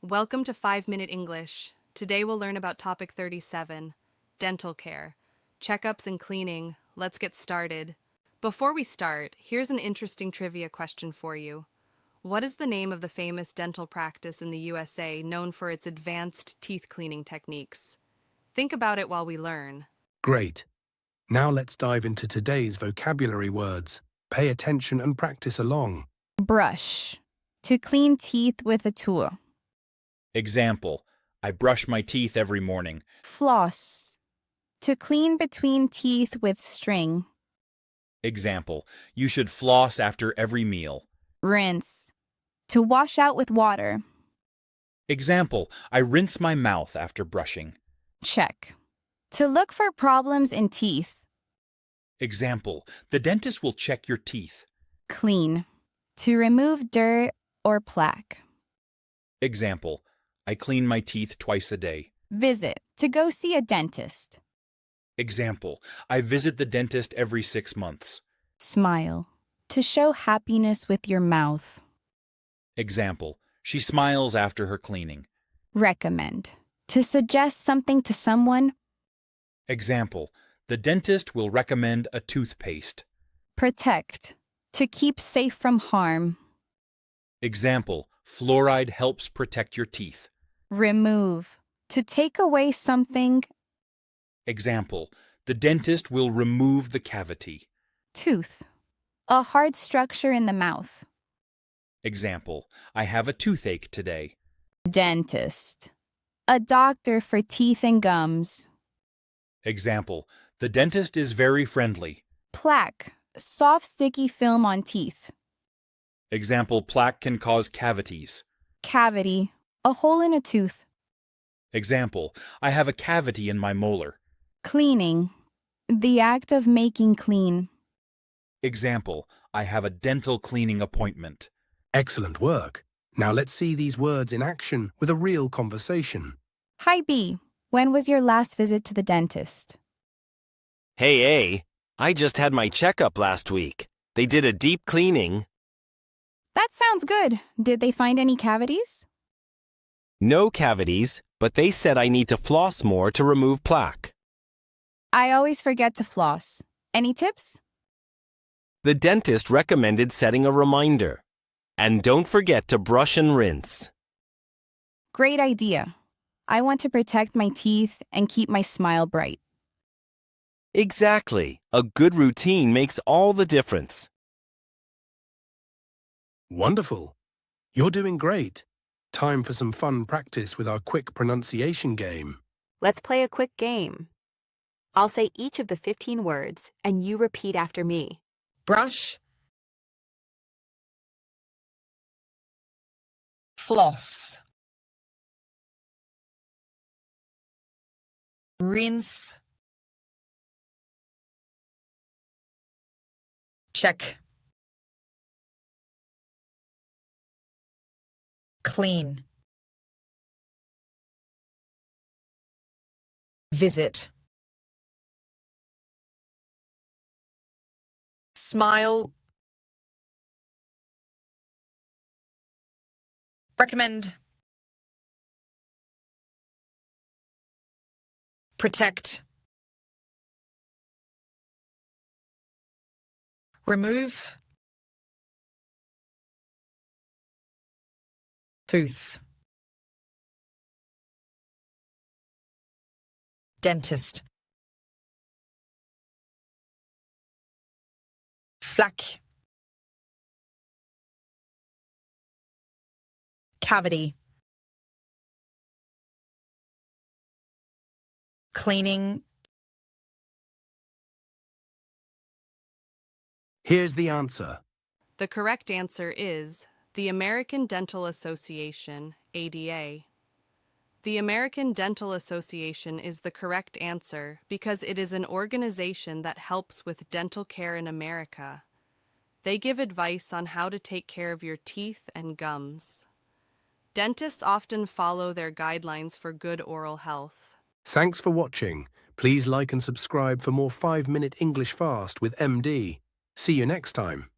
Welcome to 5 Minute English. Today we'll learn about topic 37, dental care, checkups and cleaning. Let's get started. Before we start, here's an interesting trivia question for you. What is the name of the famous dental practice in the USA known for its advanced teeth cleaning techniques? Think about it while we learn. Great. Now let's dive into today's vocabulary words. Pay attention and practice along. Brush. To clean teeth with a tool. Example, I brush my teeth every morning. Floss. To clean between teeth with string. Example, you should floss after every meal. Rinse. To wash out with water. Example, I rinse my mouth after brushing. Check. To look for problems in teeth. Example, the dentist will check your teeth. Clean. To remove dirt or plaque. Example, I clean my teeth twice a day. Visit. To go see a dentist. Example, I visit the dentist every 6 months. Smile. To show happiness with your mouth. Example, she smiles after her cleaning. Recommend. To suggest something to someone. Example, the dentist will recommend a toothpaste. Protect. To keep safe from harm. Example, fluoride helps protect your teeth. Remove. To take away something. Example, the dentist will remove the cavity. Tooth. A hard structure in the mouth. Example, I have a toothache today. Dentist. A doctor for teeth and gums. Example, the dentist is very friendly. Plaque. Soft sticky film on teeth. Example, plaque can cause cavities. Cavity. A hole in a tooth. Example, I have a cavity in my molar. Cleaning. The act of making clean. Example, I have a dental cleaning appointment. Excellent work. Now let's see these words in action with a real conversation. Hi, B. When was your last visit to the dentist? Hey, A, I just had my checkup last week. They did a deep cleaning. That sounds good. Did they find any cavities? No cavities, but they said I need to floss more to remove plaque. I always forget to floss. Any tips? The dentist recommended setting a reminder. And don't forget to brush and rinse. Great idea. I want to protect my teeth and keep my smile bright. Exactly. A good routine makes all the difference. Wonderful. You're doing great. Time for some fun practice with our quick pronunciation game. Let's play a quick game. I'll say each of the 15 words, and you repeat after me. Brush, floss, rinse, check, clean, visit, smile, recommend, protect, remove, tooth, dentist, plaque, cavity, cleaning. Here's the answer. The correct answer is the American Dental Association, ADA. The American Dental Association is the correct answer because it is an organization that helps with dental care in America. They give advice on how to take care of your teeth and gums. Dentists often follow their guidelines for good oral health. Thanks for watching. Please like and subscribe for more 5-Minute English Fast with MD. See you next time.